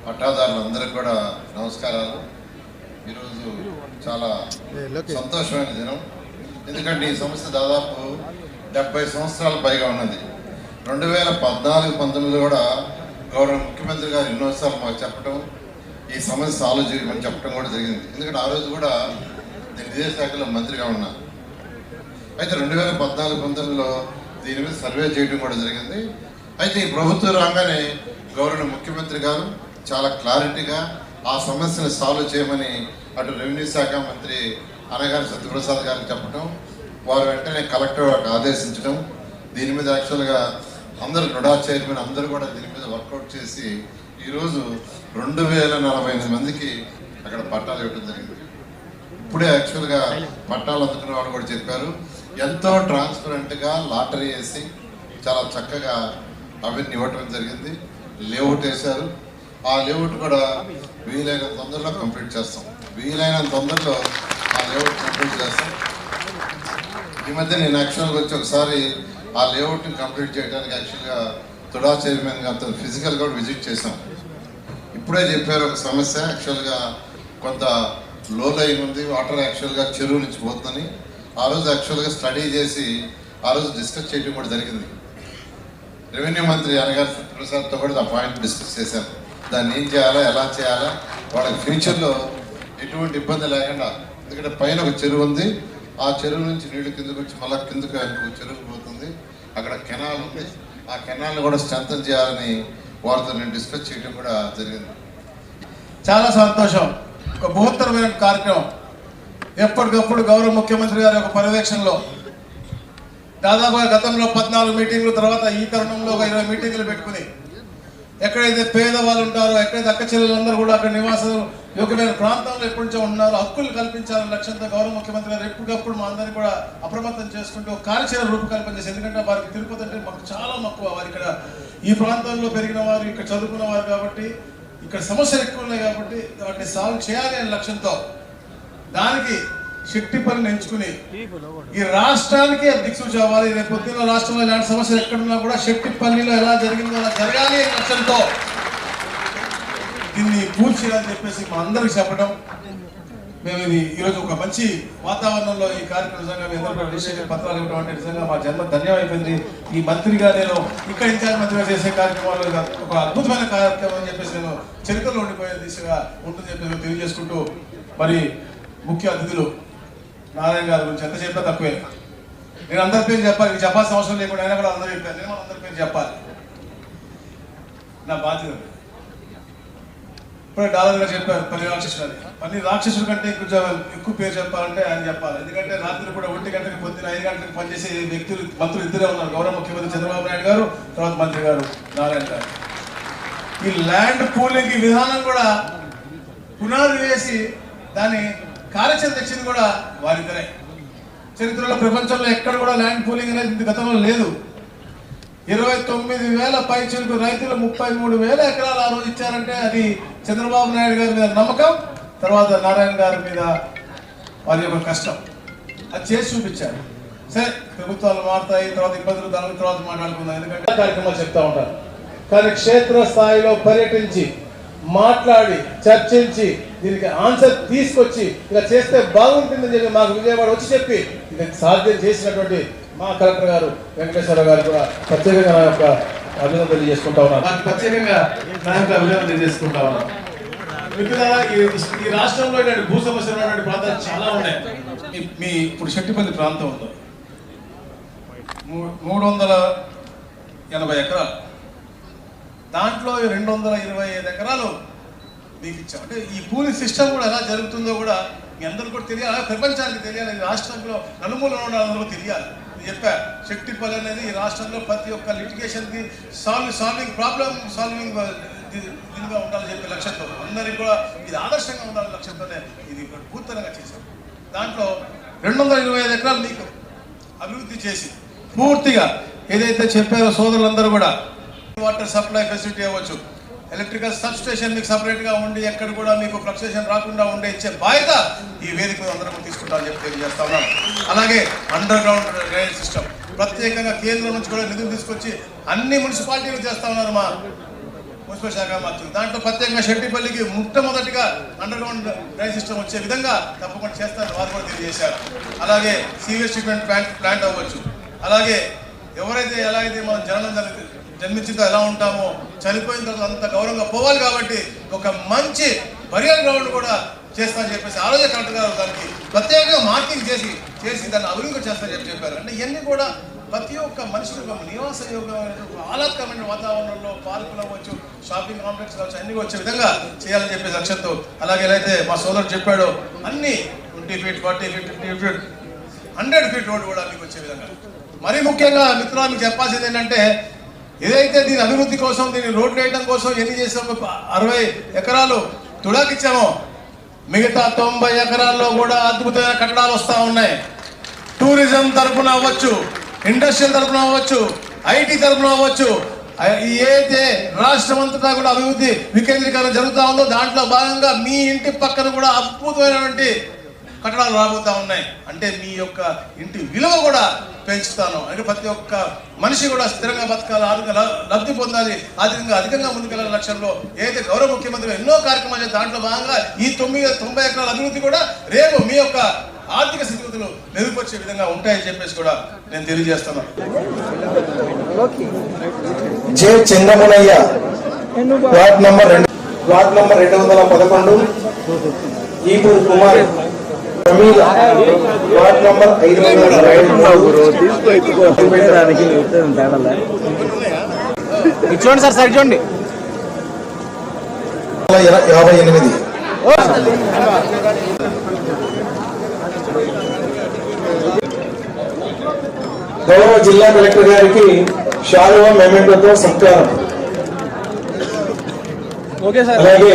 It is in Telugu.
పట్టాదారులందరికీ కూడా నమస్కారాలు. ఈరోజు చాలా సంతోషమైన దినం. ఎందుకంటే ఈ సంస్థ దాదాపు 70 సంవత్సరాల పైగా ఉన్నది. 2014-19 కూడా గౌరవ ముఖ్యమంత్రి గారు ఎన్నోసార్లు మాకు చెప్పడం, ఈ సమస్య సాల్వ్ చేయమని చెప్పడం కూడా జరిగింది. ఎందుకంటే ఆ రోజు కూడా నేను విదేశాఖలో మంత్రిగా ఉన్నా. అయితే 2014-19లో దీని మీద సర్వే చేయడం కూడా జరిగింది. అయితే ఈ ప్రభుత్వం రాగానే గౌరవ ముఖ్యమంత్రి గారు చాలా క్లారిటీగా ఆ సమస్యను సాల్వ్ చేయమని అటు రెవెన్యూ శాఖ మంత్రి అనగారి సత్యప్రసాద్ గారికి చెప్పడం, వారు వెంటనే కలెక్టర్ ఆదేశించడం, దీని మీద యాక్చువల్గా అందరూ నోడా చైర్మన్ అందరూ కూడా దీని మీద వర్కౌట్ చేసి ఈరోజు 2048 మందికి అక్కడ పట్టాలు ఇవ్వడం జరిగింది. ఇప్పుడే యాక్చువల్గా పట్టాలు అందుకున్న వాళ్ళు కూడా చెప్పారు, ఎంతో ట్రాన్స్పరెంట్గా లాటరీ వేసి చాలా చక్కగా అవన్నీ ఇవ్వటం జరిగింది. లేఅవుట్ వేశారు. ఆ లేఅవుట్ కూడా వీలైనంత తొందరలో కంప్లీట్ చేస్తాం. వీలైనంత తొందరలో ఆ లేఅవుట్ కంప్లీట్ చేస్తాం. ఈ మధ్య నేను యాక్చువల్గా వచ్చి ఒకసారి ఆ లేఅవుట్ని కంప్లీట్ చేయడానికి యాక్చువల్గా తుడా చైర్మన్ గారితో ఫిజికల్గా కూడా విజిట్ చేశాం. ఇప్పుడే చెప్పారు ఒక సమస్య యాక్చువల్గా కొంత లో లైన్ ఉంది, వాటర్ యాక్చువల్గా చెరువు నుంచి పోతుందని. ఆ రోజు యాక్చువల్గా స్టడీ చేసి ఆ రోజు డిస్కస్ చేయడం కూడా జరిగింది. రెవెన్యూ మంత్రి అనగారి సత్యప్రసాద్తో కూడా ఆ పాయింట్ డిస్కస్ చేశాను. దాన్ని ఏం చేయాలా, ఎలా చేయాలా, వాళ్ళకి ఫ్యూచర్లో ఎటువంటి ఇబ్బంది లేకుండా. ఎందుకంటే పైన ఒక చెరువు ఉంది, ఆ చెరువు నుంచి నీళ్లు కిందకు వచ్చి మళ్ళీ కిందకు చెరువు పోతుంది. అక్కడ కెనాల్ ఉంది, ఆ కెనాల్ని కూడా స్ట్రెంథన్ చేయాలని వారితో నేను డిస్కస్ చేయడం కూడా జరిగింది. చాలా సంతోషం. ఒక బృహత్తరమైన కార్యక్రమం. ఎప్పటికప్పుడు గౌరవ ముఖ్యమంత్రి గారి యొక్క పర్యవేక్షణలో దాదాపుగా గతంలో 14 మీటింగ్లు, తర్వాత ఈ తరుణంలో ఒక 20 మీటింగ్లు పెట్టుకుని ఎక్కడైతే పేదవాళ్ళు ఉంటారో, ఎక్కడైతే అక్క చెల్లెలందరూ కూడా అక్కడ నివాసం యోగ్యమైన ప్రాంతంలో ఎప్పటి నుంచో ఉన్నారో హక్కులు కల్పించాలనే లక్ష్యంతో గౌరవ ముఖ్యమంత్రి గారు ఎప్పటికప్పుడు మా అందరినీ కూడా అప్రమత్తం చేసుకుంటూ కార్యాచరణ రూపకల్పన చేసి, ఎందుకంటే వారికి తిరుపతి అంటే మాకు చాలా మక్కువ. వారు ఇక్కడ ఈ ప్రాంతంలో పెరిగిన వారు, ఇక్కడ చదువుకున్న వారు కాబట్టి, ఇక్కడ సమస్యలు ఎక్కువ ఉన్నాయి కాబట్టి వాటిని సాల్వ్ చేయాలి అనే లక్ష్యంతో దానికి శక్తిపల్లిని ఎంచుకుని ఈ రాష్ట్రానికి దిక్సూచి అవ్వాలి. రేపు పొద్దున్న రాష్ట్రంలో ఇలాంటి సమస్యలు ఎక్కడున్నా కూడా శక్తిపల్లిలో ఎలా జరిగిందో అలా జరగాలి అనే లక్ష్యంతో దీన్ని పూర్తి చేయాలని చెప్పేసి మా అందరికి చెప్పడం, మేము ఇది ఈరోజు ఒక మంచి వాతావరణంలో ఈ కార్యక్రమం నిజంగా మీ అందరూ రిజిస్ట్రేషన్ పత్రాలు ఇవ్వడం అంటే నిజంగా మా జన్మ ధన్యమైపోయింది. ఈ మంత్రిగా నేను ఇక్కడ ఇన్ఛార్జ్ మంత్రిగా చేసే కార్యక్రమాలు ఒక అద్భుతమైన కార్యక్రమం అని చెప్పేసి నేను చరిత్రలో ఉండిపోయే దిశగా ఉంటుందని చెప్పేసి తెలియజేసుకుంటూ, మరి ముఖ్య అతిథులు నారాయణ గారి గురించి ఎంత చెప్పినా తక్కువే. నేను అందరి పేరు చెప్పాలి, ఇది చెప్పాల్సిన అవసరం లేకుండా అయినా కూడా అందరూ చెప్పారు. నేను అందరి పేరు చెప్పాలి, నా బాధ్యత. ఇప్పుడే డాలర్ గారు చెప్పారు పని రాక్షసుడు అని. పని రాక్షసుడు కంటే కొంచెం ఎక్కువ పేరు చెప్పాలంటే ఆయన చెప్పాలి. ఎందుకంటే రాత్రి కూడా 1 గంటకి, పొద్దున్న 5 గంటలకు పనిచేసే వ్యక్తులు, మంత్రులు ఇద్దరే ఉన్నారు. గౌరవ ముఖ్యమంత్రి చంద్రబాబు నాయుడు గారు, తర్వాత మంత్రి గారు నారాయణ గారు. ఈ ల్యాండ్ పూలింగ్ విధానం కూడా పునాది వేసి దాన్ని కార్యాచరణ తెచ్చింది కూడా వారిద్దరే. చరిత్రలో ప్రపంచంలో ఎక్కడ కూడా ల్యాండ్ పూలింగ్ అనేది గతంలో లేదు. 29,000 పైచిలకు రైతులు 33,000 ఎకరాలు ఆ రోజు ఇచ్చారంటే అది చంద్రబాబు నాయుడు గారి మీద నమ్మకం, తర్వాత నారాయణ గారి మీద వారి యొక్క కష్టం. అది చేసి చూపించారు. సరే, ప్రభుత్వాలు మారుతాయి, తర్వాత ఇబ్బందులు దాని తర్వాత మాట్లాడుకుందాం, ఎందుకంటే కార్యక్రమాలు చెప్తా ఉంటారు. కానీ క్షేత్ర స్థాయిలో పర్యటించి మాట్లాడి చర్చించి దీనికి ఆన్సర్ తీసుకొచ్చి ఇలా చేస్తే బాగుంటుందని చెప్పి మాకు విజయవాడ వచ్చి చెప్పి ఇది సాధ్యం చేసినటువంటి మా కలెక్టర్ గారు వెంకటేశ్వరరావు గారు కూడా ప్రత్యేకంగా నా యొక్క అభినందన తెలియజేసుకుంటా ఉన్నాను. ప్రత్యేకంగా నా యొక్క అభినందన తెలియజేసుకుంటా ఉన్నాను. మిత్రులారా, ఈ రాష్ట్రంలో భూ సమస్యలు ఉన్నటువంటి ప్రాంతాలు చాలా ఉన్నాయి. మీ ఇప్పుడు శెట్టిపల్లి ప్రాంతం ఉందో 380 ఎకరాలు, దాంట్లో 225 ఎకరాలు మీకు ఇచ్చాం. అంటే ఈ పూలింగ్ సిస్టమ్ కూడా ఎలా జరుగుతుందో కూడా మీ అందరూ కూడా తెలియాలి, ప్రపంచానికి తెలియాలి, రాష్ట్రంలో నలుమూలలో ఉన్న అందరూ తెలియాలి. చెప్పారు, శక్తిపల్లి అనేది ఈ రాష్ట్రంలో ప్రతి ఒక్క లిటిగేషన్కి సాల్వింగ్ ప్రాబ్లమ్ సాల్వింగ్ దీనిగా ఉండాలని చెప్పే లక్ష్యంతో, అందరికీ కూడా ఇది ఆదర్శంగా ఉండాలని లక్ష్యంతోనే ఇది పూర్తిగా చేశాం. దాంట్లో 225 ఎకరాలు మీకు అభివృద్ధి చేసి పూర్తిగా ఏదైతే చెప్పారో సోదరులందరూ కూడా వాటర్ సప్లై ఫెసిలిటీ అవ్వచ్చు, ఎలక్ట్రికల్ సబ్ స్టేషన్ మీకు సపరేట్గా ఉండి ఎక్కడ కూడా మీకు ఫ్లక్చుయేషన్ రాకుండా ఉండే ఇచ్చే బాధ్యత ఈ వేదిక అందరూ తీసుకుంటామని చెప్పి తెలియజేస్తా ఉన్నాను. అలాగే అండర్ గ్రౌండ్ డ్రైనేజ్ సిస్టమ్ ప్రత్యేకంగా కేంద్రం నుంచి కూడా నిధులు తీసుకొచ్చి అన్ని మున్సిపాలిటీలు చేస్తా ఉన్నారు. మా మున్సిపల్ శాఖ మంత్రులు. దాంట్లో ప్రత్యేకంగా షెట్టిపల్లికి మొట్టమొదటిగా అండర్ గ్రౌండ్ డ్రైన్ సిస్టమ్ వచ్చే విధంగా తప్పకుండా చేస్తారని వారు కూడా తెలియజేశారు. అలాగే సీవేజ్ ట్రీట్మెంట్ ప్లాంట్ అవ్వచ్చు. అలాగే ఎవరైతే ఎలాగైతే మనం జన్మించిందో ఎలా ఉంటామో చనిపోయిన తర్వాత అంత గౌరవంగా పోవాలి కాబట్టి ఒక మంచి బరియల్ గ్రౌండ్ కూడా చేస్తానని చెప్పేసి ఆ రోజే కలెక్టర్ గారు దానికి ప్రత్యేకంగా మార్కింగ్ చేసి దాన్ని అభివృద్ధి చేస్తానని చెప్పారు. అంటే ఇవన్నీ కూడా ప్రతి ఒక్క మనిషికి ఒక నివాస యోగమైన ఆహ్లాదకరమైన వాతావరణంలో పార్కులు అవ్వచ్చు, షాపింగ్ కాంప్లెక్స్ కావచ్చు, అన్ని వచ్చే విధంగా చేయాలని చెప్పేసి లక్ష్యంతో. అలాగే అయితే మా సోదరుడు చెప్పాడో అన్ని 20 feet 40 feet 50 feet 100 feet road కూడా మీకు వచ్చే విధంగా. మరీ ముఖ్యంగా మిత్రులు మీకు చెప్పాల్సింది ఏంటంటే ఏదైతే దీని అభివృద్ధి కోసం దీన్ని రోడ్లు వేయడం కోసం ఎన్ని చేసామో 60 ఎకరాలు తుడాకిచ్చామో మిగతా 90 ఎకరాల్లో కూడా అద్భుతమైన కట్టడాలు వస్తూ ఉన్నాయి. టూరిజం తరఫున అవ్వచ్చు, ఇండస్ట్రియల్ తరఫున అవ్వచ్చు, ఐటీ తరఫున అవ్వచ్చు, ఏదైతే రాష్ట్రం అంతటా కూడా అభివృద్ధి వికేంద్రీకరణ జరుగుతూ ఉందో దాంట్లో భాగంగా మీ ఇంటి పక్కన కూడా అద్భుతమైనటువంటి కట్టడాలు రాబోతా ఉన్నాయి. అంటే మీ యొక్క ఇంటి విలువ కూడా పెంచుతాను. అంటే ప్రతి ఒక్క మనిషి కూడా స్థిరంగా బతకాలి, లబ్ధి పొందాలి, ఆర్థికంగా అధికంగా ముందుకెళ్ళాలి లక్ష్యంలో ఏదైతే గౌరవ ముఖ్యమంత్రి ఎన్నో కార్యక్రమాలు దాంట్లో భాగంగా ఈ 90 ఎకరాల అభివృద్ధి కూడా రేపు మీ యొక్క ఆర్థిక స్థితిగతులు మెరుగుపరిచే విధంగా ఉంటాయని చెప్పేసి కూడా నేను తెలియజేస్తున్నాను. జె చంద్రమునయ్య వార్డ్ నంబర్ 211 ఈపూర్ కుమార్ ప్రమీల వార్డ్ నంబర్ 523 చూడండి సార్ సైడ్ చూడండి 58 గౌరవ జిల్లా కలెక్టర్ గారికి శాలువా మెమెంటోతో సత్కారం. Okay sir. అలాగే